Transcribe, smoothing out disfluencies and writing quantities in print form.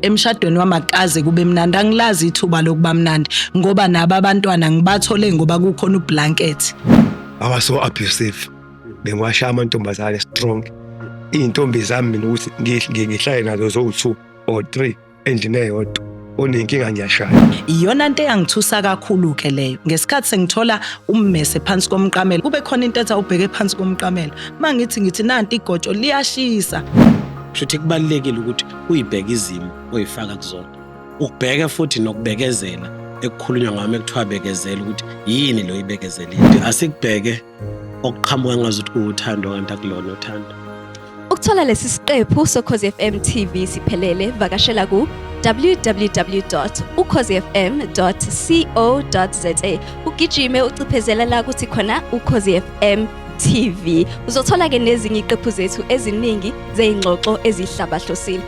emshadweni wamakazi kube mnandi, angilazi ithuba lokuba mnandi ngoba nabo abantwana ngibathole ngoba kukhona ublanket. I was so abusive. Bengiwasha amantombazane strong. Iy'ntombi zami mina ukuthi ngihlale nazo zo-2 or 3 endlini eyodwa. Onenkinga ngiyashaya. Iyona nto eyangithusa kakhulu-ke leyo. Ngesikhathi sengithola ummese phansi komqamelo, kube khona into ethi awubheke phansi komqamelo. Uma ngithi nanti igotsho liyashisa. Shuthi kubalulekile ukuthi uyibheke izimo oyifaka kuzona. Ukubheke futhi nokubekezela ekukhulunywa ngami ekuthiwa bekezela ukuthi yini lo ibekezelile. Asikubheke okuqhamuka ngazi ukuthi uthando kanti akulona uthando. Ukuthola lesi siqephu soKhozi FM TV siphelele vakashela ku www.ukhozifm.co.za. Ugijime uciphezela la ukuthi khona uKhozi FM TV. Uzothola ke nezinye iqephu zethu eziningi zeingxoxo ezihlabahlosile.